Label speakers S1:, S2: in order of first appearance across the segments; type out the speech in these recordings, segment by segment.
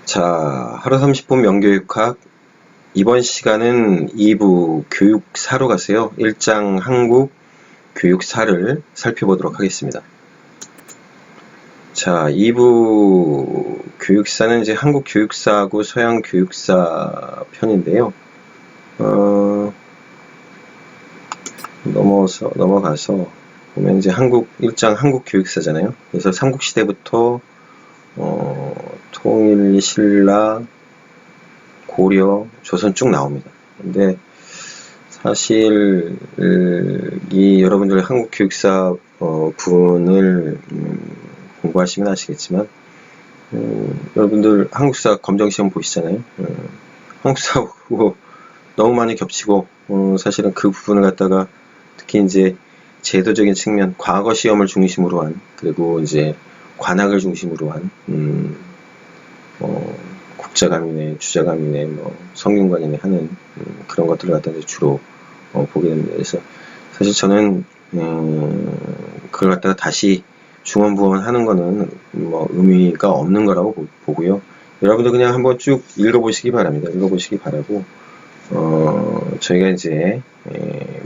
S1: 자, 하루 30분 명교육학. 이번 시간은 2부 교육사로 가세요. 1장 한국 교육사를 살펴보도록 하겠습니다. 자, 2부 교육사는 이제 한국 교육사하고 서양 교육사 편인데요. 넘어가서 보면 이제 1장 한국 교육사잖아요. 그래서 삼국시대부터 통일, 신라, 고려, 조선 쭉 나옵니다. 근데 사실 여러분들 한국 교육사 부분을 공부하시면 아시겠지만 여러분들 한국사 검정시험 보시잖아요. 한국사하고 너무 많이 겹치고 사실은 그 부분을 갖다가 특히 이제 제도적인 측면, 과거 시험을 중심으로 한, 그리고 이제 관학을 중심으로 한 국자감이네, 주자감이네, 성균관이네 하는 그런 것들을 갖다 주로 보게 됩니다. 그래서 사실 저는 그걸 갖다가 다시 중원부원 하는 거는 의미가 없는 거라고 보고요. 여러분도 그냥 한번 쭉 읽어보시기 바랍니다. 읽어보시기 바라고 저희가 이제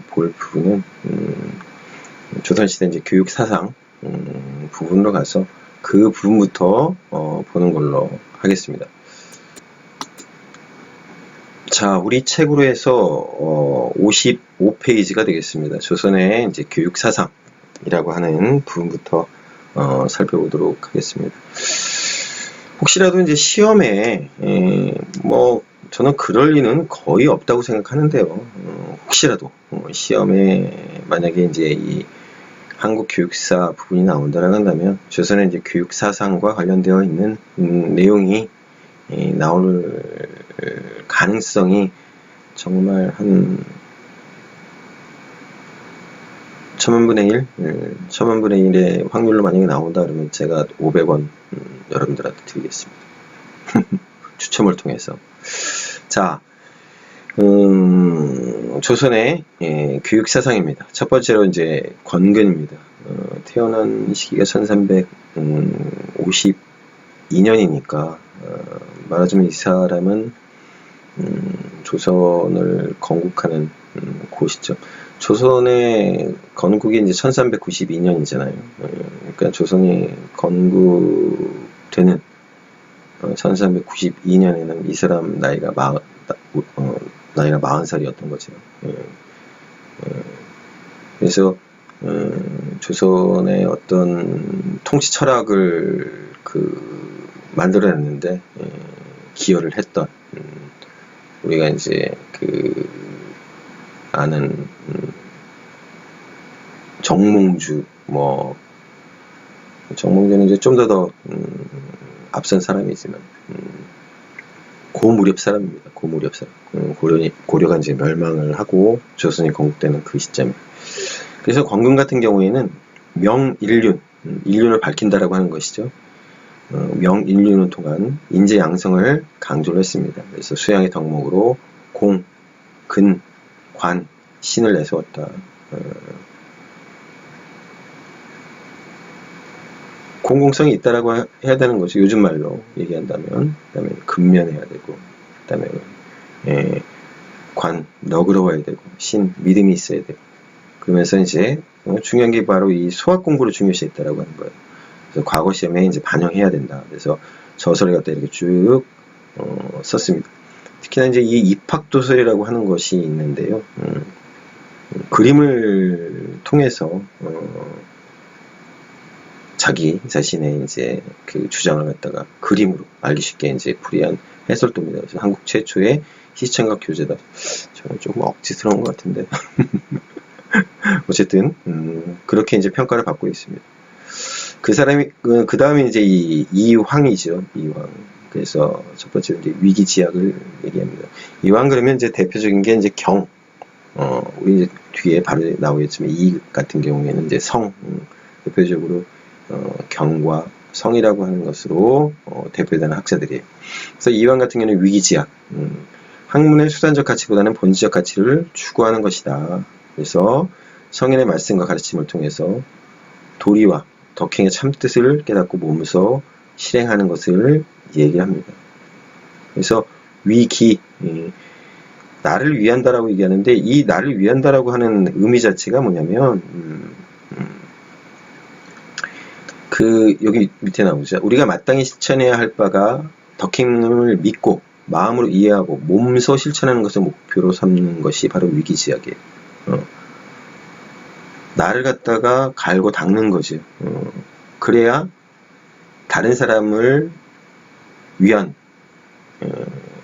S1: 볼 부분은 조선시대 이제 교육사상 부분으로 가서 그 부분부터 보는 걸로 하겠습니다. 자, 우리 책으로 해서 55페이지가 되겠습니다. 조선의 이제 교육사상이라고 하는 부분부터 살펴보도록 하겠습니다. 혹시라도 이제 시험에 저는 그럴 리는 거의 없다고 생각하는데요. 혹시라도 시험에 만약에 이제 이 한국 교육사 부분이 나온다라고 한다면 조선의 이제 교육사상과 관련되어 있는 내용이 나올 가능성이 정말 한 1000분의 1, 1000분의 1의 확률로 만약에 나온다 그러면 제가 500원 여러분들한테 드리겠습니다. 추첨을 통해서. 자, 조선의 교육사상입니다. 첫 번째로 이제 권근입니다. 태어난 시기가 1352년이니까 말하자면 이 사람은 조선을 건국하는 그 시점. 조선의 건국이 이제 1392년이잖아요. 그러니까 조선이 건국되는 1392년에는 이 사람 나이가 40살이었던 거죠. 그래서 조선의 어떤 통치 철학을 만들어냈는데 기여를 했던 우리가 이제 아는 정몽주 정몽주는 이제 좀 더 앞선 사람이지만 고무렵 사람입니다. 고무렵 사람. 고려가 이제 멸망을 하고 조선이 건국되는 그 시점. 그래서 권근 같은 경우에는 명인륜, 인륜을 밝힌다라고 하는 것이죠. 명인륜을 통한 인재 양성을 강조를 했습니다. 그래서 수양의 덕목으로 공, 근, 관, 신을 내세웠다. 공공성이 있다라고 해야 되는 거죠. 요즘 말로 얘기한다면. 그다음에 근면해야 되고, 그다음에 관, 너그러워야 되고, 신, 믿음이 있어야 되고. 그러면서 이제 중요한 게 바로 이 수학 공부를 중요시했다라고 하는 거예요. 그래서 과거 시험에 이제 반영해야 된다. 그래서 저서를 갖다 이렇게 쭉 썼습니다. 특히나 이제 이 입학도설이라고 하는 것이 있는데요. 그림을 통해서 자기 자신의 이제 그 주장을 갖다가 그림으로 알기 쉽게 이제 풀이한 해설도입니다. 그래서 한국 최초의 시청각 교재다. 저는 조금 억지스러운 것 같은데. 어쨌든, 그렇게 이제 평가를 받고 있습니다. 그 사람이, 그 다음에 이제 이황이죠. 이황. 그래서 첫 번째로 이제 위기지약을 얘기합니다. 이황 그러면 이제 대표적인 게 이제 경. 우리 이제 뒤에 바로 나오겠지만 이 같은 경우에는 이제 성. 대표적으로 경과 성이라고 하는 것으로 대표되는 학자들이에요. 그래서 이황 같은 경우는 위기지약, 학문의 수단적 가치보다는 본질적 가치를 추구하는 것이다. 그래서 성인의 말씀과 가르침을 통해서 도리와 덕행의 참뜻을 깨닫고 몸소 실행하는 것을 얘기합니다. 그래서 위기, 나를 위한다라고 얘기하는데 이 나를 위한다라고 하는 의미 자체가 뭐냐면 여기 밑에 나오죠. 우리가 마땅히 실천해야 할 바가 덕행을 믿고 마음으로 이해하고 몸소 실천하는 것을 목표로 삼는 것이 바로 위기지약이에요. 나를 갖다가 갈고 닦는 거지. 그래야 다른 사람을 위한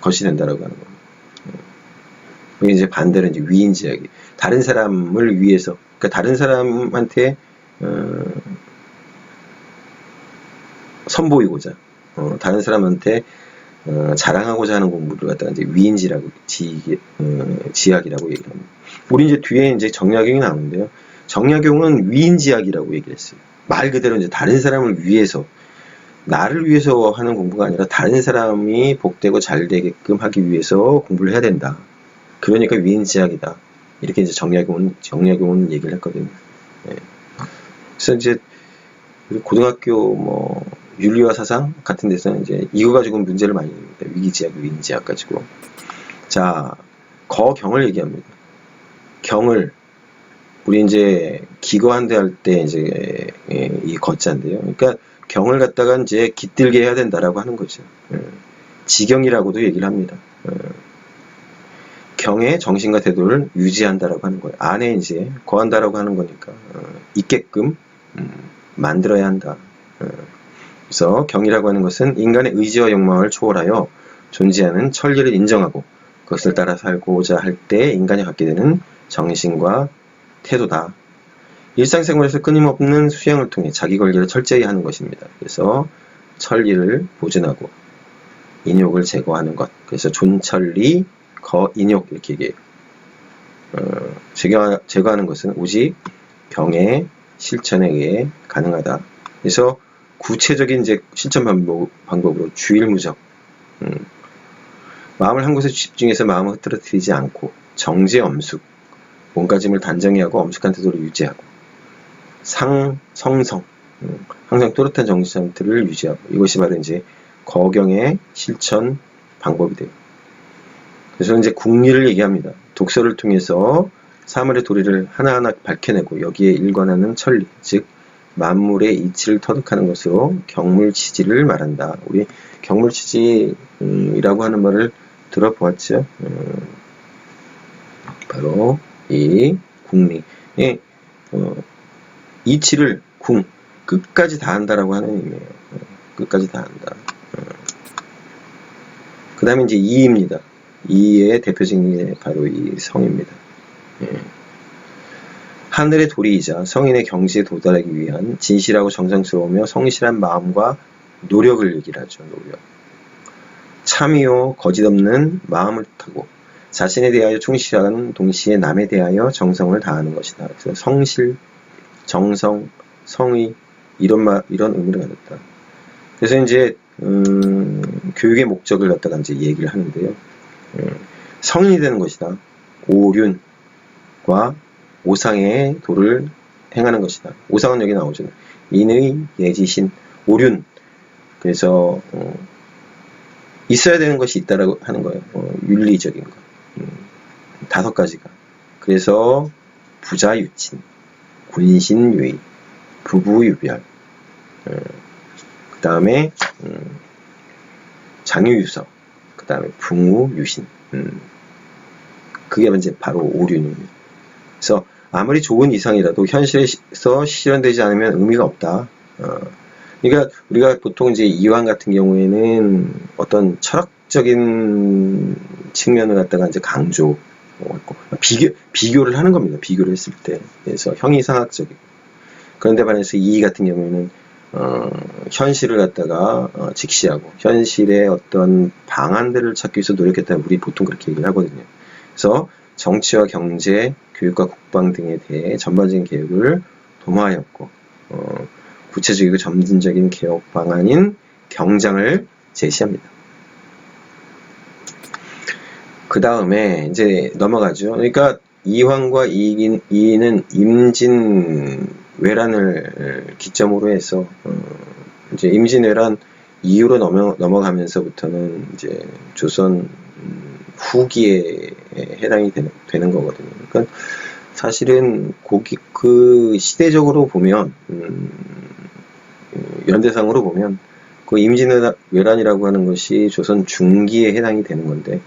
S1: 것이 된다라고 하는 거예요. 이게 이제 반대로 이제 위인지약이 다른 사람을 위해서, 그러니까 다른 사람한테 선보이고자, 다른 사람한테 자랑하고자 하는 공부를 갖다가 이제 위인지라고 지약이라고 얘기를 합니다. 우리 이제 뒤에 이제 정약용이 나오는데요. 정약용은 위인지약이라고 얘기를 했어요. 말 그대로 이제 다른 사람을 위해서, 나를 위해서 하는 공부가 아니라 다른 사람이 복되고 잘 되게끔 하기 위해서 공부를 해야 된다. 그러니까 위인지약이다. 이렇게 이제 정약용은 얘기를 했거든요. 네. 그래서 이제 고등학교 뭐 윤리와 사상 같은 데서는 이제 이거 가지고 문제를 많이 냅니다. 위기지약, 위인지약 가지고. 자, 거경을 얘기합니다. 경을 우리 이제 기거한대 할 때 이제 이 거자인데요. 그러니까 경을 갖다가 이제 깃들게 해야 된다라고 하는 거죠. 지경이라고도 얘기를 합니다. 경의 정신과 태도를 유지한다라고 하는 거예요. 안에 이제 거한다라고 하는 거니까 있게끔 만들어야 한다. 그래서 경이라고 하는 것은 인간의 의지와 욕망을 초월하여 존재하는 천리를 인정하고 그것을 따라 살고자 할 때 인간이 갖게 되는 정신과 태도다. 일상생활에서 끊임없는 수행을 통해 자기 관리를 철저히 하는 것입니다. 그래서 천리를 보존하고 인욕을 제거하는 것. 그래서 존천리, 거인욕 이렇게 얘기해요. 제거하는 것은 오직 경의 실천에 의해 가능하다. 그래서 구체적인 이제 실천 방법으로 주일무적, 마음을 한 곳에 집중해서 마음을 흐트러뜨리지 않고 정제엄숙, 몸가짐을 단정히 하고 엄숙한 태도를 유지하고 성성, 항상 또렷한 정신 상태를 유지하고 이것이 바로 이제 거경의 실천 방법이 돼요. 그래서 이제 국리를 얘기합니다. 독서를 통해서 사물의 도리를 하나하나 밝혀내고 여기에 일관하는 천리, 즉 만물의 이치를 터득하는 것으로 경물치지를 말한다. 우리 경물치지라고 하는 말을 들어보았죠. 바로 이 국리의 이치를 끝까지 다한다라고 하는 의미예요. 끝까지 다한다. 그 다음에 이제 이입니다. 이의 대표적인 게 바로 이 성입니다. 하늘의 도리이자 성인의 경지에 도달하기 위한 진실하고 정성스러우며 성실한 마음과 노력을 얘기를 하죠. 노력. 참이요 거짓 없는 마음을 뜻하고 자신에 대하여 충실한 동시에 남에 대하여 정성을 다하는 것이다. 그래서 성실, 정성, 성의 이런 의미를 가졌다. 그래서 이제 교육의 목적을 갖다가 이제 얘기를 하는데요. 성인이 되는 것이다. 오륜과 오상의 도를 행하는 것이다. 오상은 여기 나오죠. 인의, 예지신, 오륜. 그래서 있어야 되는 것이 있다라고 하는 거예요. 윤리적인 것. 5가지가. 그래서 부자유친, 군신유의, 부부유별, 그 다음에 장유유서, 그 다음에 붕우유신. 그게 이제 바로 오륜입니다. 그래서 아무리 좋은 이상이라도 현실에서 실현되지 않으면 의미가 없다. 그러니까 우리가 보통 이제 이황 같은 경우에는 어떤 철학적인 측면을 갖다가 이제 강조, 비교를 하는 겁니다. 비교를 했을 때. 그래서 형이상학적이고. 그런데 반해서 이 같은 경우에는 현실을 갖다가 직시하고 현실의 어떤 방안들을 찾기 위해서 노력했다는 우리 보통 그렇게 얘기를 하거든요. 그래서 정치와 경제, 교육과 국방 등에 대해 전반적인 개혁을 도모하였고 구체적이고 점진적인 개혁 방안인 경장을 제시합니다. 그 다음에 이제 넘어가죠. 그러니까 이황과 이인은 임진왜란을 기점으로 해서 이제 임진왜란 이후로 넘어가면서부터는 이제 조선 후기에 해당이 되는 거거든요. 그러니까 사실은 그 시대적으로 보면 연대상으로 보면 그 임진왜란이라고 하는 것이 조선 중기에 해당이 되는 건데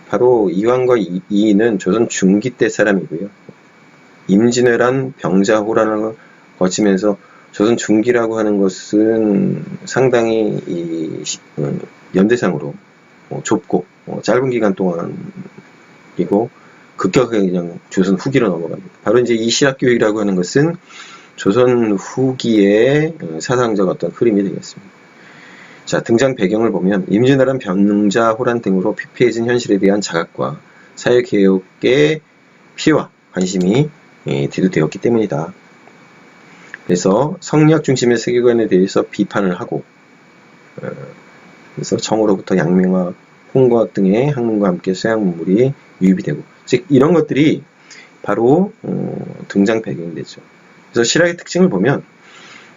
S1: 바로 이황과 이인은 조선 중기 때 사람이고요. 임진왜란, 병자호란을 거치면서 조선 중기라고 하는 것은 상당히 연대상으로 좁고 짧은 기간 동안이고 급격하게 그냥 조선 후기로 넘어갑니다. 바로 이제 이 실학교육이라고 하는 것은 조선 후기의 사상적 어떤 흐름이 되겠습니다. 자, 등장 배경을 보면 임진왜란, 병자호란 등으로 피폐해진 현실에 대한 자각과 사회개혁의 피와 관심이 대두되었기 때문이다. 그래서 성리학 중심의 세계관에 대해서 비판을 하고 그래서 정으로부터 양명학, 홍과학 등의 학문과 함께 서양 문물이 유입이 되고 즉 이런 것들이 바로 등장 배경이 되죠. 그래서 실학의 특징을 보면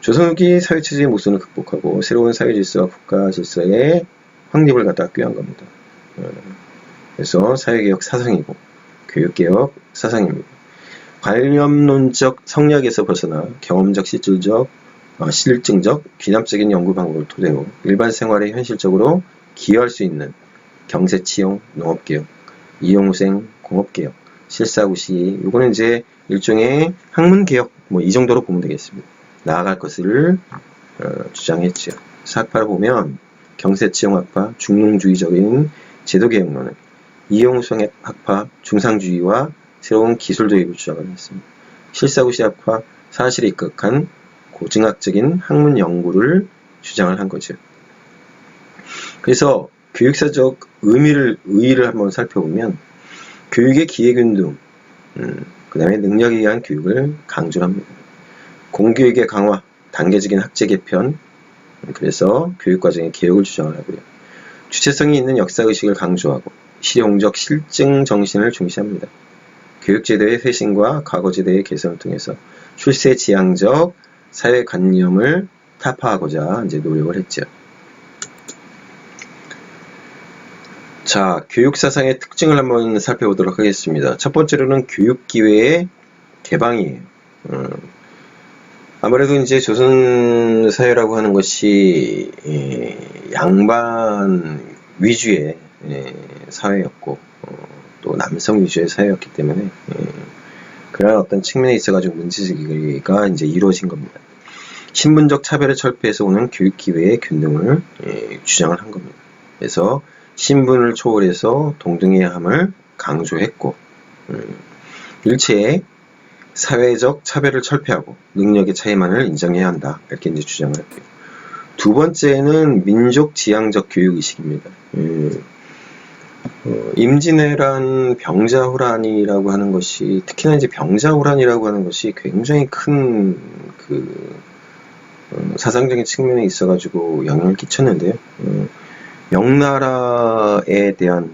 S1: 조선 후기 사회체제의 모순을 극복하고 새로운 사회질서와 국가질서의 확립을 갖다 꾀한 겁니다. 그래서 사회개혁 사상이고 교육개혁 사상입니다. 관념론적 성리학에서 벗어나 경험적, 실증적, 귀납적인 연구 방법을 토대로 일반 생활에 현실적으로 기여할 수 있는 경세치용, 농업개혁, 이용생, 공업개혁, 실사구시, 요거는 이제 일종의 학문개혁, 이 정도로 보면 되겠습니다. 나아갈 것을 주장했죠. 학파를 보면 경세치용학파, 중농주의적인 제도개혁론을, 이용생 학파, 중상주의와 새로운 기술 도입을 주장을 했습니다. 실사구시 학파, 사실에 입각한 고증학적인 학문 연구를 주장을 한 거죠. 그래서 교육사적 의의를 한번 살펴보면 교육의 기회균등, 그 다음에 능력에 의한 교육을 강조를 합니다. 공교육의 강화, 단계적인 학제 개편, 그래서 교육과정의 개혁을 주장을 하고요. 주체성이 있는 역사의식을 강조하고 실용적 실증 정신을 중시합니다. 교육제도의 쇄신과 과거제도의 개선을 통해서 출세지향적 사회관념을 타파하고자 이제 노력을 했죠. 자, 교육사상의 특징을 한번 살펴보도록 하겠습니다. 첫 번째로는 교육기회의 개방이에요. 아무래도 이제 조선 사회라고 하는 것이 양반 위주의 사회였고 또 남성 위주의 사회였기 때문에 그런 어떤 측면에 있어가지고 문제제기가 이제 이루어진 겁니다. 신분적 차별을 철폐해서 오는 교육 기회의 균등을 주장을 한 겁니다. 그래서 신분을 초월해서 동등해야 함을 강조했고 일체의 사회적 차별을 철폐하고 능력의 차이만을 인정해야 한다. 이렇게 이제 주장을 했고요. 두 번째는 민족 지향적 교육의식입니다. 임진왜란 병자호란이라고 하는 것이 특히나 이제 병자호란이라고 하는 것이 굉장히 큰 사상적인 측면에 있어가지고 영향을 끼쳤는데요. 명나라에 대한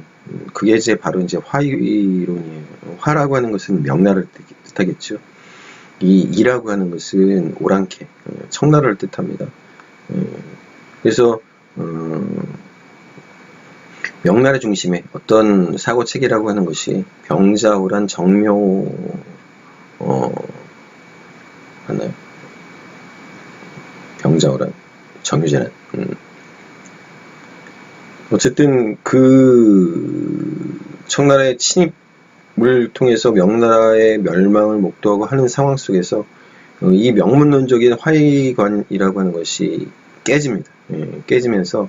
S1: 그게 이제 바로 이제 화이론이에요. 화라고 하는 것은 명나라를 뜻하겠죠. 이 이라고 하는 것은 오랑캐, 청나라를 뜻합니다. 그래서 명나라 중심의 어떤 사고 체계라고 하는 것이 병자호란, 정묘 하나요? 병자호란, 정유재란. 어쨌든 그 청나라의 침입을 통해서 명나라의 멸망을 목도하고 하는 상황 속에서 이 명문론적인 화의관이라고 하는 것이 깨집니다. 깨지면서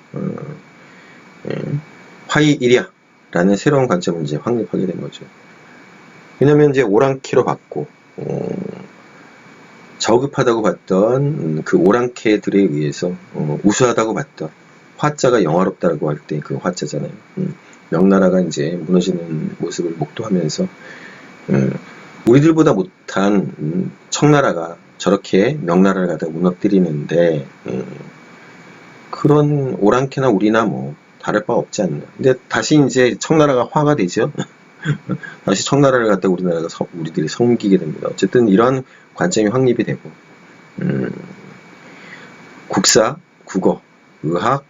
S1: 화의일야라는 새로운 관점을 이제 확립하게 된 거죠. 왜냐면 이제 오랑캐로 봤고 저급하다고 봤던 그 오랑캐들에 의해서 우수하다고 봤던 화자가 영화롭다고 할 때 그 화자잖아요. 명나라가 이제 무너지는 모습을 목도하면서 우리들보다 못한 청나라가 저렇게 명나라를 갖다 무너뜨리는데 그런 오랑캐나 우리나 뭐 다를 바 없지 않나. 근데 다시 이제 청나라가 화가 되죠. 다시 청나라를 갖다 우리들이 섬기게 됩니다. 어쨌든 이런 관점이 확립이 되고 국사, 국어, 의학,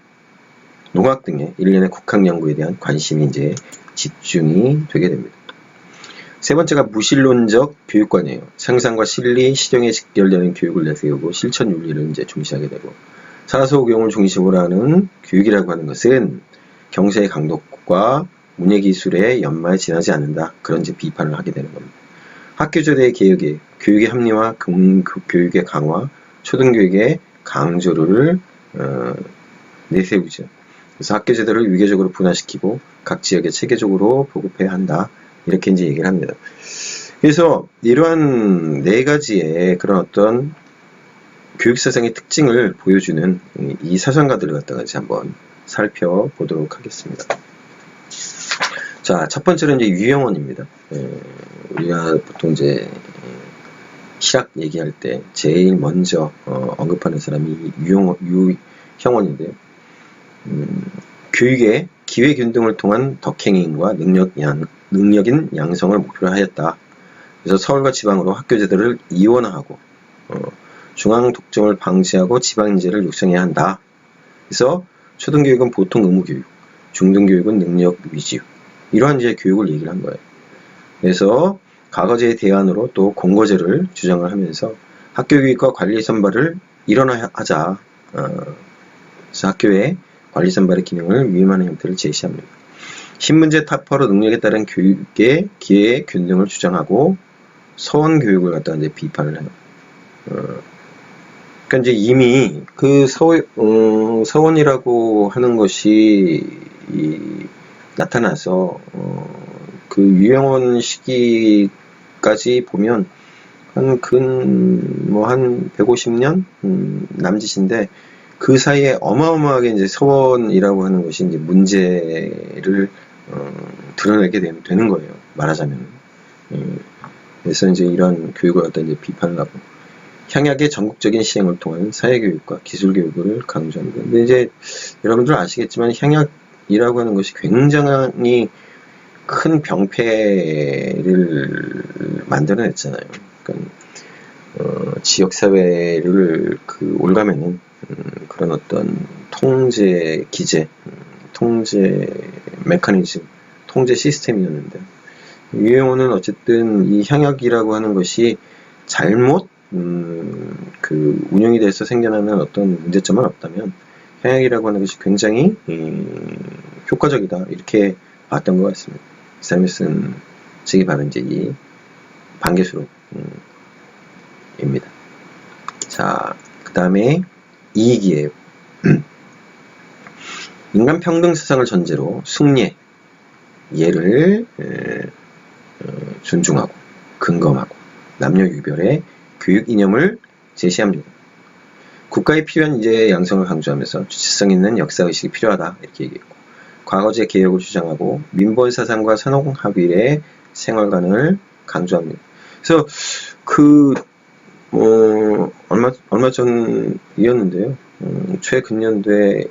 S1: 농학 등의 일련의 국학 연구에 대한 관심이 이제 집중이 되게 됩니다. 세 번째가 무신론적 교육관이에요. 생산과 실리, 실용에 직결되는 교육을 내세우고 실천 윤리를 이제 중시하게 되고, 사소경을 중심으로 하는 교육이라고 하는 것은 경제의 강도과 문예기술의 연마에 지나지 않는다. 그런 이제 비판을 하게 되는 겁니다. 학교제도의 개혁에 교육의 합리화, 교육의 강화, 초등교육의 강조를 내세우죠. 그래서 학교제도를 위계적으로 분화시키고 각 지역에 체계적으로 보급해야 한다. 이렇게 이제 얘기를 합니다. 그래서 이러한 네 가지의 그런 어떤 교육사상의 특징을 보여주는 이 사상가들을 갖다가 이제 한번 살펴보도록 하겠습니다. 자, 첫 번째로 이제 유형원입니다. 우리가 보통 이제 실학 얘기할 때 제일 먼저 언급하는 사람이 유형원인데요. 교육의 기회균등을 통한 덕행인과 능력인 양성을 목표로 하였다. 그래서 서울과 지방으로 학교제도를 이원화하고 중앙 독점을 방지하고 지방인재를 육성해야 한다. 그래서 초등교육은 보통 의무교육, 중등교육은 능력 위주, 이러한 이제 교육을 얘기를 한 거예요. 그래서 과거제의 대안으로 또 공거제를 주장을 하면서 학교교육과 관리 선발을 일원화하자. 그래서 학교의 관리 선발의 기능을 위임하는 형태를 제시합니다. 신문제 타파로 능력에 따른 교육의 기회 균등을 주장하고 서원 교육을 갖다가 이제 비판을 해요. 그러니까 이제 이미 그 서원이라고 하는 것이 나타나서 그 유형원 시기까지 보면 한 150년 남짓인데, 그 사이에 어마어마하게 이제 서원이라고 하는 것이 이제 문제를 드러내게 되는 거예요. 말하자면. 그래서 이제 이런 교육을 갖다 이제 비판을 하고, 향약의 전국적인 시행을 통한 사회교육과 기술교육을 강조합니다. 근데 이제 여러분들 아시겠지만 향약이라고 하는 것이 굉장히 큰 병폐를 만들어냈잖아요. 그러니까 지역사회를 올가매는 그런 어떤 통제 기제, 통제 메커니즘, 통제 시스템이었는데, 유형원은 어쨌든 이 향약이라고 하는 것이 잘못 운영이 돼서 생겨나는 어떤 문제점은 없다면 향약이라고 하는 것이 굉장히 효과적이다, 이렇게 봤던 것 같습니다. 이 사람이 쓴 책이 바로 이제 이 반개수록입니다. 자, 그 다음에 이익이에요. 인간 평등 사상을 전제로 숙례, 예를 존중하고 근검하고 남녀 유별의 교육 이념을 제시합니다. 국가에 필요한 이제 양성을 강조하면서 주체성 있는 역사 의식이 필요하다, 이렇게 얘기했고, 과거제 개혁을 주장하고 민벌 사상과 산업합일의 생활관을 강조합니다. 그래서 얼마 전이었는데요. 최근년도에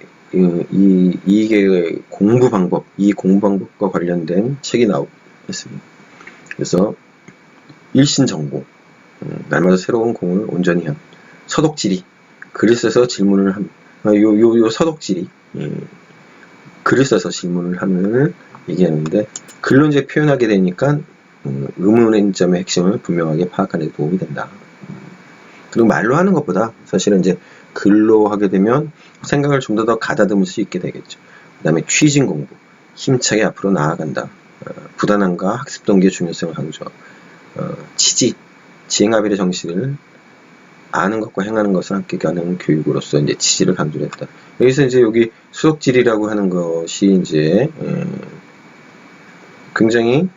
S1: 이게 공부 방법과 관련된 책이 나왔습니다. 그래서 일신정공, 날마다 새로운 공을 온전히 한 서독지리, 글을 써서 질문을 함. 요 서독지리, 글을 써서 질문을 함을 얘기하는데, 글로 이제 표현하게 되니까 의문점의 핵심을 분명하게 파악하는 데 도움이 된다. 그리고 말로 하는 것보다 사실은 이제 글로 하게 되면 생각을 좀 더 가다듬을 수 있게 되겠죠. 그 다음에 취진 공부, 힘차게 앞으로 나아간다. 부단함과 학습 동기의 중요성을 강조. 치지, 지행합일의 정신을 아는 것과 행하는 것을 함께 가는 교육으로서 이제 치지를 강조를 했다. 여기서 이제 여기 수석질이라고 하는 것이 이제 굉장히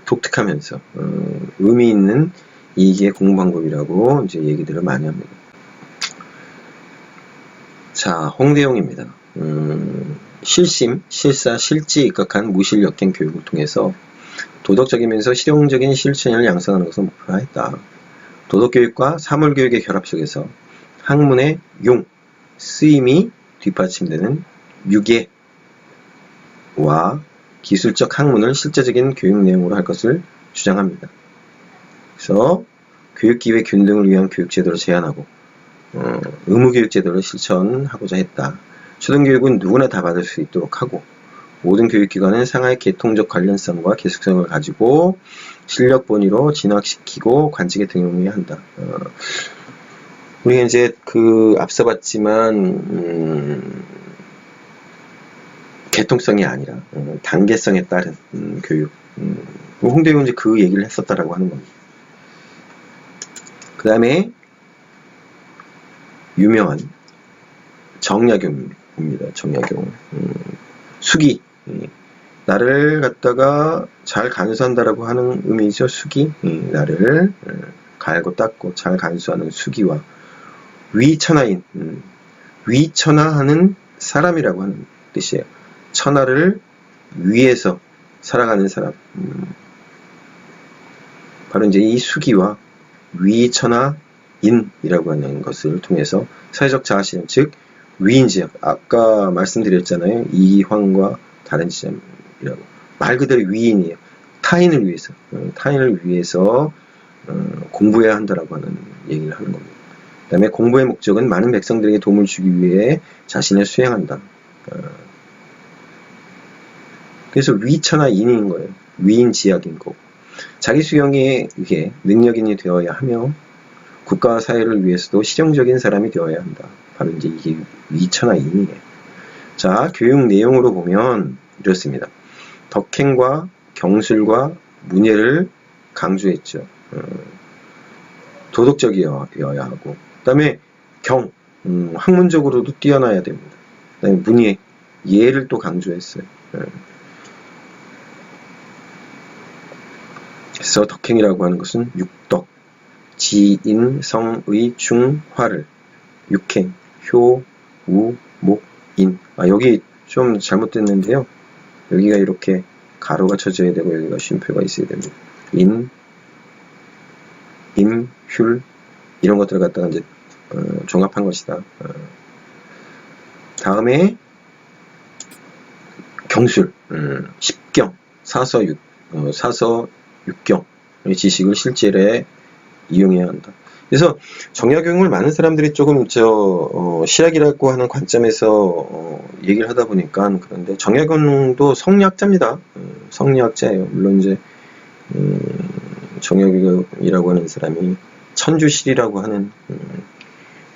S1: 독특하면서 의미 있는 이익의 공부 방법이라고 이제 얘기들을 많이 합니다. 자, 홍대용입니다. 실심, 실사, 실지 입각한 무실역행 교육을 통해서 도덕적이면서 실용적인 실천을 양성하는 것을 목표로 했다. 도덕교육과 사물교육의 결합 속에서 학문의 용, 쓰임이 뒷받침되는 유계와 기술적 학문을 실제적인 교육 내용으로 할 것을 주장합니다. 그래서 교육기회 균등을 위한 교육제도를 제안하고 의무교육제도를 실천하고자 했다. 초등교육은 누구나 다 받을 수 있도록 하고 모든 교육기관은 상하이 계통적 관련성과 계속성을 가지고 실력 본위로 진학시키고 관직에 등용해야 한다. 우리가 이제 앞서 봤지만 계통성이 아니라 단계성에 따른 교육. 홍대용은 이제 그 얘기를 했었다라고 하는 겁니다. 그 다음에 유명한 정약용입니다. 정약용. 수기. 나를 갖다가 잘 간수한다라고 하는 의미죠. 수기. 나를 갈고 닦고 잘 간수하는 수기와 위천하인. 위천하하는 사람이라고 하는 뜻이에요. 천하를 위에서 살아가는 사람. 바로 이제 이 수기와 위천하인이라고 하는 것을 통해서 사회적 자아실현, 즉 위인지역, 아까 말씀드렸잖아요. 이황과 다른 지점이라고. 말 그대로 위인이에요. 타인을 위해서 공부해야 한다라고 하는 얘기를 하는 겁니다. 그 다음에 공부의 목적은 많은 백성들에게 도움을 주기 위해 자신을 수행한다. 그래서 위천하인인 거예요. 위인지약인 거고. 자기 수용에 의해 능력인이 되어야 하며 국가와 사회를 위해서도 실용적인 사람이 되어야 한다. 바로 이제 이게 위천하인이에요. 자, 교육 내용으로 보면 이렇습니다. 덕행과 경술과 문예를 강조했죠. 도덕적이어야 하고, 그 다음에 학문적으로도 뛰어나야 됩니다. 그 다음에 문예, 예를 또 강조했어요. 그래서 덕행이라고 하는 것은 육덕, 지인, 성의, 중, 화를, 육행, 효, 우, 목, 인. 여기 좀 잘못됐는데요. 여기가 이렇게 가로가 쳐져야 되고 여기가 쉼표가 있어야 됩니다. 인, 임, 휼 이런 것들을 갖다가 이제 종합한 것이다. 다음에 경술, 십경, 사서, 육경 이 지식을 실제에 이용해야 한다. 그래서 정약용을 많은 사람들이 조금 실학이라고 하는 관점에서 얘기를 하다 보니까 그런데 정약용도 성리학자입니다. 성리학자예요. 물론 이제 정약용이라고 하는 사람이 천주실이라고 하는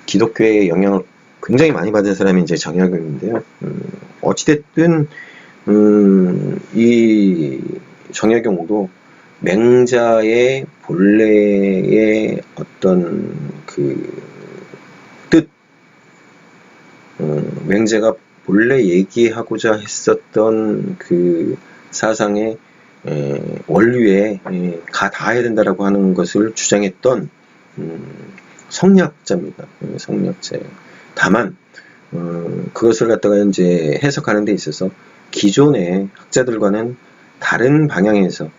S1: 기독교의 영향을 굉장히 많이 받은 사람이 이제 정약용인데요. 어찌됐든 이 정약용도 맹자의 본래의 어떤 뜻, 맹자가 본래 얘기하고자 했었던 그 사상의 원류에 가 닿아야 된다라고 하는 것을 주장했던 성리학자입니다. 성리학자예요. 다만 그것을 갖다가 이제 해석하는 데 있어서 기존의 학자들과는 다른 방향에서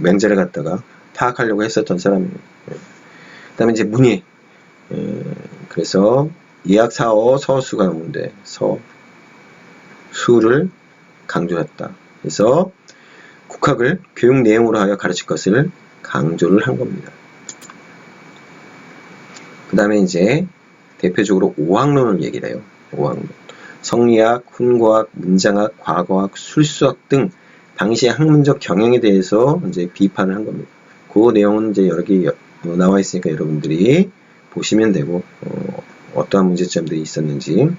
S1: 맹자를 갖다가 파악하려고 했었던 사람이에요. 그 다음에 이제 문예. 그래서 예학사어 서수가 나오는데 수를 강조했다. 그래서 국학을 교육 내용으로 하여 가르칠 것을 강조를 한 겁니다. 그 다음에 이제 대표적으로 오학론을 얘기를 해요. 오학론. 성리학, 훈과학, 문장학, 과거학, 술수학 등 당시의 학문적 경영에 대해서 이제 비판을 한 겁니다. 그 내용은 이제 여러 개 나와 있으니까 여러분들이 보시면 되고, 어떠한 문제점들이 있었는지.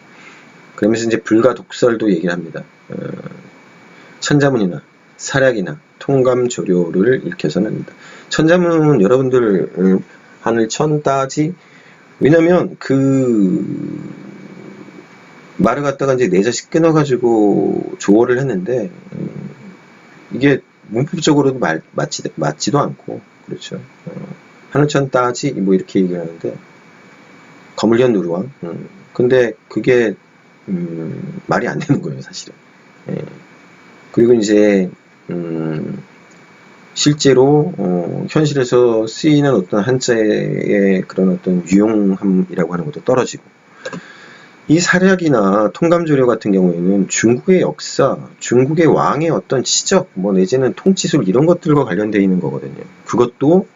S1: 그러면서 이제 불가 독설도 얘기를 합니다. 천자문이나 사략이나 통감조료를 일켜서는 합니다. 천자문은 여러분들 하늘 천 따지. 왜냐면 말을 갖다가 이제 네 자씩 끊어가지고 조어를 했는데 이게 문법적으로도 맞지도 않고 그렇죠. 하늘천 따지 뭐 이렇게 얘기를 하는데 거물련 누르왕. 근데 그게 말이 안 되는 거예요, 사실은. 그리고 이제 실제로 현실에서 쓰이는 어떤 한자의 그런 어떤 유용함이라고 하는 것도 떨어지고, 이 사략이나 통감조료 같은 경우에는 중국의 역사, 중국의 왕의 어떤 지적, 뭐 내지는 통치술 이런 것들과 관련되어 있는 거거든요. 그것도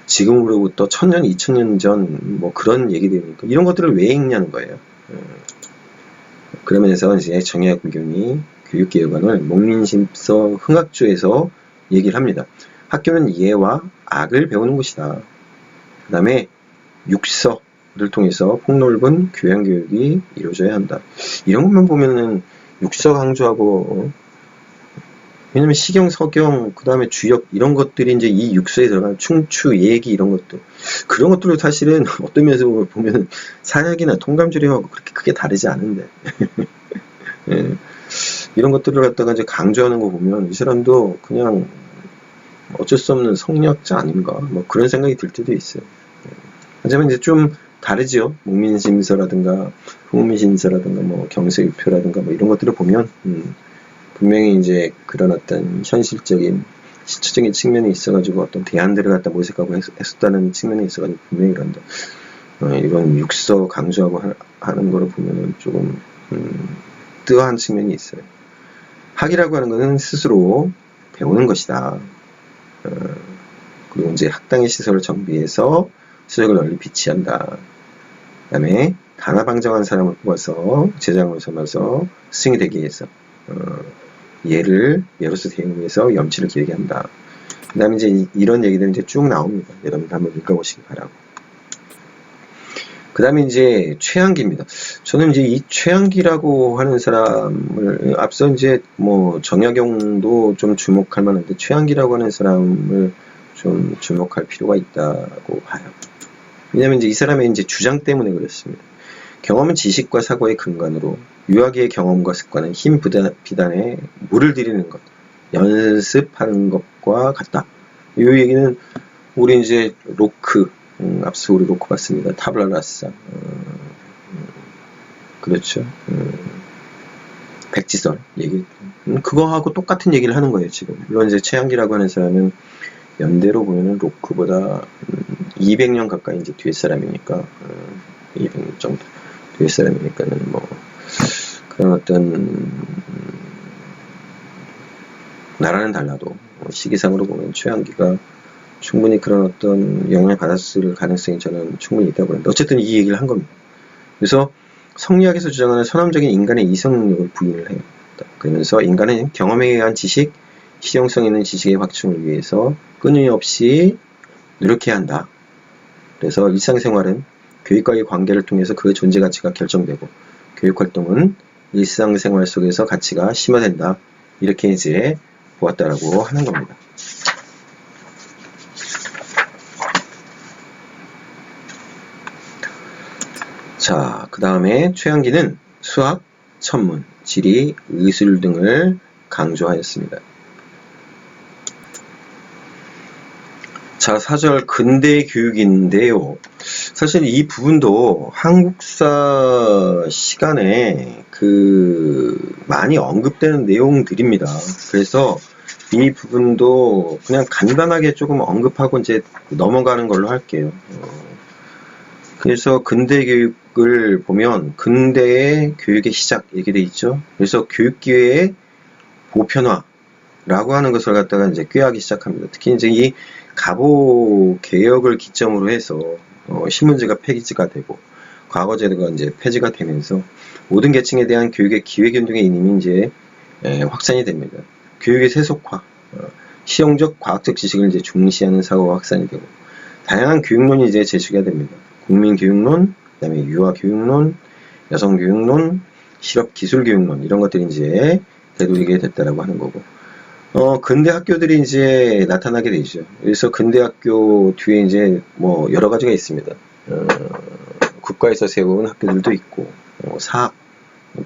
S1: 지금으로부터 1000년, 2000년 전 뭐 그런 얘기들이니까 이런 것들을 왜 읽냐는 거예요. 그러면서 이제 정약용이 교육개혁안을 목민심서 흥학조에서 얘기를 합니다. 학교는 이해와 악을 배우는 곳이다. 그 다음에 육서를 통해서 폭넓은 교양교육이 이루어져야 한다. 이런 것만 보면은 육서 강조하고, 왜냐면 시경, 서경, 그 다음에 주역, 이런 것들이 이제 이 육서에 들어간 충추, 예기, 이런 것들. 그런 것들도 사실은 어떤 면에서 보면 사약이나 통감조림하고 그렇게 크게 다르지 않은데. 예. 이런 것들을 갖다가 이제 강조하는 거 보면 이 사람도 그냥 어쩔 수 없는 성리학자 아닌가, 뭐 그런 생각이 들 때도 있어요. 하지만 이제 좀 다르죠. 목민심서라든가 후민심서라든가 뭐 경세유표라든가 뭐 이런 것들을 보면 분명히 이제 그런 어떤 현실적인 시초적인 측면이 있어가지고 어떤 대안들을 갖다 모색하고 했었다는 측면이 있어가지고 분명히 그런다. 이런 육서 강조하고 하는 거를 보면은 조금 뜨한 측면이 있어요. 학이라고 하는 것은 스스로 배우는 것이다. 그리고 이제 학당의 시설을 정비해서 수적을 널리 비치한다. 그 다음에 단아방정한 사람을 뽑아서 제장으로 삼아서 스승이 되기 위해서 예로서 대응을 위해서 염치를 기르게 한다. 그 다음에 이제 이런 얘기들은 이제 쭉 나옵니다. 여러분들 한번 읽어보시기 바라고. 그 다음에 이제 최한기입니다. 저는 이제 이 최한기라고 하는 사람을 앞서 이제 뭐 정약용도 좀 주목할 만한데 최한기라고 하는 사람을 좀 주목할 필요가 있다고 봐요. 왜냐면 이제 이 사람의 이제 주장 때문에 그렇습니다. 경험은 지식과 사고의 근간으로 유아기의 경험과 습관은 힘 비단에 물을 들이는 것, 연습하는 것과 같다. 이 얘기는 우리 이제 로크, 앞서 우리 로크 봤습니다. 타블라 라사, 그렇죠. 백지설 얘기, 그거하고 똑같은 얘기를 하는 거예요 지금. 물론 이제 최한기라고 하는 사람은 연대로 보면은 로크보다 200년 가까이 이제 뒤에 사람이니까 200년 정도 뒤에 사람이니까는 뭐 그런 어떤 나라는 달라도 시기상으로 보면 최한기가 충분히 그런 어떤 영향을 받았을 가능성이 저는 충분히 있다고 보는데 어쨌든 이 얘기를 한 겁니다. 그래서 성리학에서 주장하는 선함적인 인간의 이성력을 부인을 해요. 그러면서 인간은 경험에 의한 지식, 실용성 있는 지식의 확충을 위해서 끊임없이 노력해야 한다. 그래서 일상생활은 교육과의 관계를 통해서 그 존재 가치가 결정되고 교육활동은 일상생활 속에서 가치가 심화된다. 이렇게 이제 보았다라고 하는 겁니다. 자, 그 다음에 최한기는 수학, 천문, 지리, 의술 등을 강조하였습니다. 자, 4절 근대 교육인데요. 사실 이 부분도 한국사 시간에 많이 언급되는 내용들입니다. 그래서 이 부분도 그냥 간단하게 조금 언급하고 이제 넘어가는 걸로 할게요. 그래서 근대 교육을 보면 근대의 교육의 시작 이렇게 돼 있죠. 그래서 교육기회의 보편화라고 하는 것을 갖다가 이제 꾀하기 시작합니다. 특히 이제 이 가보 개혁을 기점으로 해서 신문제가 폐지가 되고 과거제도가 이제 폐지가 되면서 모든 계층에 대한 교육의 기회균등의 이념이 이제 확산이 됩니다. 교육의 세속화, 실용적 과학적 지식을 이제 중시하는 사고가 확산이 되고 다양한 교육론이 이제 제시가 됩니다. 국민교육론, 그다음에 유아교육론, 여성교육론, 실업기술교육론 이런 것들이 이제 되돌리게 됐다라고 하는 거고. 근대 학교들이 이제 나타나게 되죠. 그래서 근대 학교 뒤에 이제 뭐 여러 가지가 있습니다. 국가에서 세운 학교들도 있고, 사학,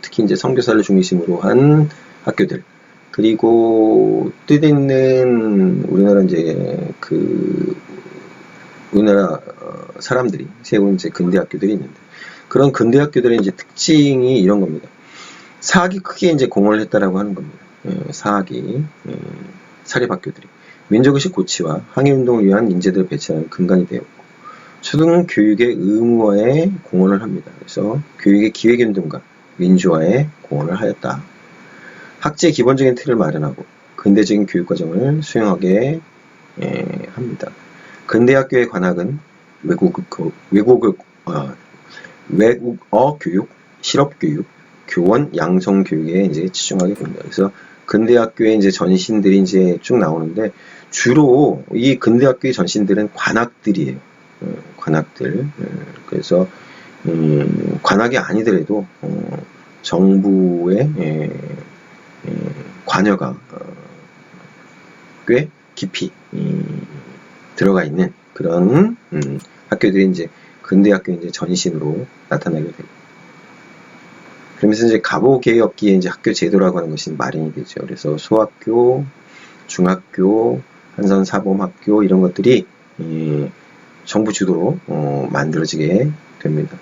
S1: 특히 이제 선교사를 중심으로 한 학교들, 그리고 뜻있는 우리나라 이제 우리나라 사람들이 세운 이제 근대 학교들이 있는데, 그런 근대 학교들의 이제 특징이 이런 겁니다. 사학이 크게 이제 공헌을 했다라고 하는 겁니다. 사학이 사립학교들이 민족의식 고취와 항해운동을 위한 인재들을 배치하는 근간이 되었고 초등교육의 의무화에 공헌을 합니다. 그래서 교육의 기회균등과 민주화에 공헌을 하였다. 학제의 기본적인 틀을 마련하고 근대적인 교육과정을 수용하게 합니다. 근대학교의 관학은 외국어 교육, 실업교육, 교원 양성 교육에 이제 치중하게 됩니다. 그래서 근대학교의 이제 전신들이 이제 쭉 나오는데 주로 이 근대학교의 전신들은 관악들이에요. 관악들. 그래서 관악이 아니더라도 정부의 관여가 꽤 깊이 들어가 있는 그런 학교들이 이제 근대학교의 이제 전신으로 나타나게 되고, 그러면서 이제 갑오개혁기에 이제 학교 제도라고 하는 것이 마련이 되죠. 그래서 소학교, 중학교, 한선사범학교 이런 것들이 정부 주도로 만들어지게 됩니다.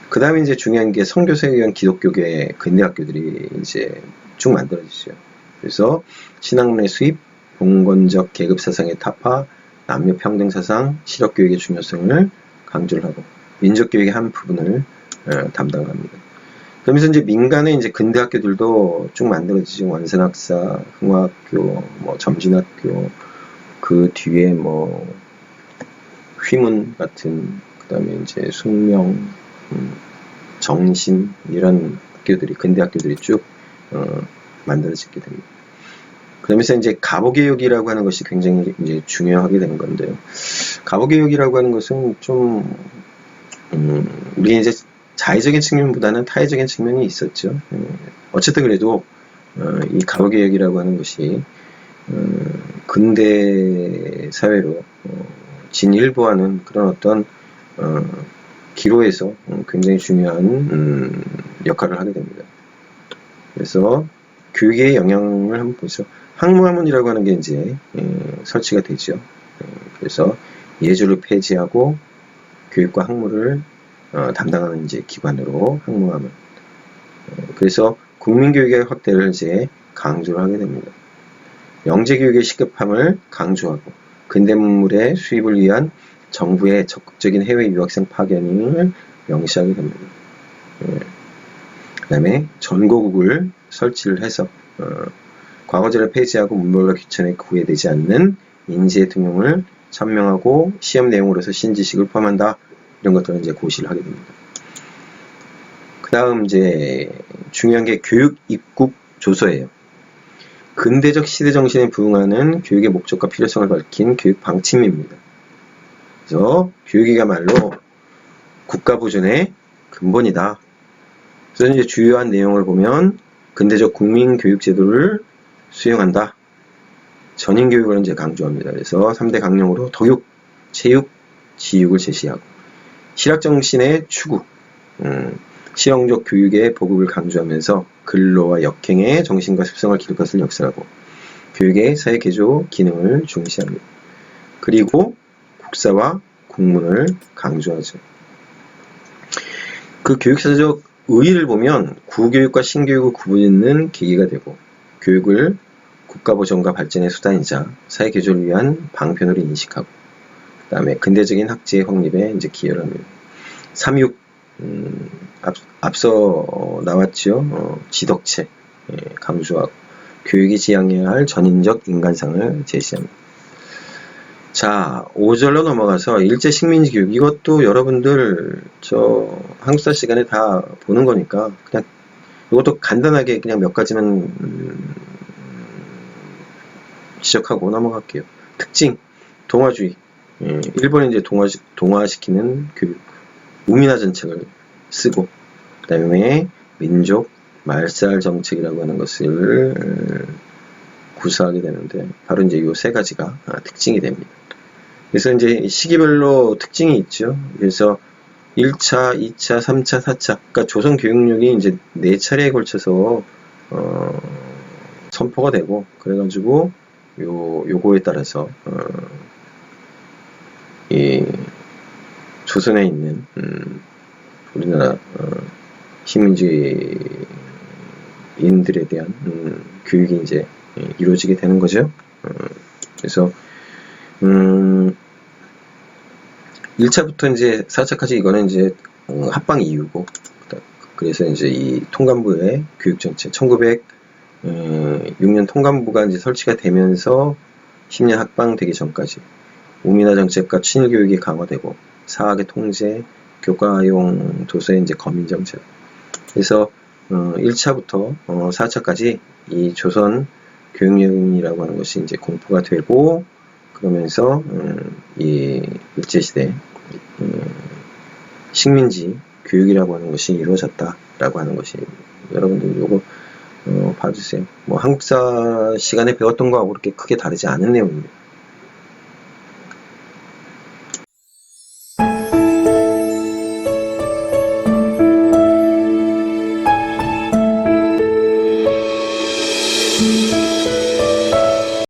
S1: 그 다음에 이제 중요한 게 선교사에 의한 기독교계 근대학교들이 이제 쭉 만들어지죠. 그래서 신학문의 수입, 봉건적 계급 사상의 타파, 남녀 평등 사상, 실업교육의 중요성을 강조를 하고 민족교육의 한 부분을 담당합니다. 그러면서 이제 민간의 이제 근대학교들도 쭉 만들어지죠. 원산학사, 흥화학교, 뭐 점진학교, 그 뒤에 뭐 휘문 같은, 그다음에 이제 숙명, 정신 이런 학교들이 근대학교들이 쭉 만들어지게 됩니다. 그러면서 이제 갑오개혁이라고 하는 것이 굉장히 이제 중요하게 되는 건데요. 갑오개혁이라고 하는 것은 좀 우리 이제 자의적인 측면보다는 타의적인 측면이 있었죠. 어쨌든 그래도 이 갑오개혁이라고 하는 것이 근대 사회로 진일보하는 그런 어떤 기로에서 굉장히 중요한 역할을 하게 됩니다. 그래서 교육의 영향을 한번 보죠. 학무학문이라고 하는 게 이제 설치가 되죠. 그래서 예조를 폐지하고 교육과 학무를 담당하는 이제 기관으로 학무학문. 그래서 국민교육의 확대를 이제 강조를 하게 됩니다. 영재교육의 시급함을 강조하고 근대 문물의 수입을 위한 정부의 적극적인 해외 유학생 파견을 명시하게 됩니다. 그 다음에 전고국을 설치를 해서 과거제를 폐지하고 문물과 귀천에 구애되지 않는 인지의 등용을 천명하고 시험 내용으로서 신지식을 포함한다. 이런 것들은 이제 고시를 하게 됩니다. 그 다음 이제 중요한 게 교육 입국 조서예요. 근대적 시대 정신에 부응하는 교육의 목적과 필요성을 밝힌 교육 방침입니다. 그래서 교육이야말로 국가 보존의 근본이다. 그래서 이제 주요한 내용을 보면 근대적 국민 교육 제도를 수용한다. 전인 교육을 이제 강조합니다. 그래서 3대 강령으로 덕육, 체육, 지육을 제시하고 실학 정신의 추구, 실용적 교육의 보급을 강조하면서 근로와 역행의 정신과 습성을 기를 것을 역설하고 교육의 사회 개조 기능을 중시합니다. 그리고 국사와 국문을 강조하죠. 그 교육사적 의의를 보면 구교육과 신교육을 구분짓는 계기가 되고 교육을 국가보존과 발전의 수단이자 사회 개조를 위한 방편으로 인식하고 그 다음에 근대적인 학제의 확립에 이제 기여를 합니다. 3.6 앞서 나왔죠. 지덕체 강조하고 교육이 지향해야 할 전인적 인간상을 제시합니다. 자, 5절로 넘어가서 일제 식민지 교육. 이것도 여러분들 저 한국사 시간에 다 보는 거니까 그냥 이것도 간단하게 그냥 몇 가지만 지적하고 넘어갈게요. 특징, 동아주의. 일본은 이제 동화시키는 교육. 우미나 정책을 쓰고 그 다음에 민족 말살 정책이라고 하는 것을 구사하게 되는데 바로 이제 이 세 가지가 특징이 됩니다. 그래서 이제 시기별로 특징이 있죠. 그래서 1차, 2차, 3차, 4차. 그러니까 조선 교육력이 이제 4차례에 걸쳐서 선포가 되고 그래가지고 요거에 따라서 이 조선에 있는 우리나라 식민지인들에 대한 교육이 이제 이루어지게 되는 거죠. 그래서 1차부터 이제 4차까지 이거는 이제 합방 이후고 그래서 이제 이 통감부의 교육 정책 1906년 통감부가 이제 설치가 되면서 10년 합방되기 전까지 우미나 정책과 친일 교육이 강화되고 사학의 통제, 교과용 도서의 이제 검인 정책. 그래서 1차부터 4차까지 이 조선 교육령이라고 하는 것이 이제 공포가 되고, 그러면서 이 일제시대 식민지 교육이라고 하는 것이 이루어졌다라고 하는 것이, 여러분들 요거 봐주세요. 뭐 한국사 시간에 배웠던 거하고 그렇게 크게 다르지 않은 내용입니다.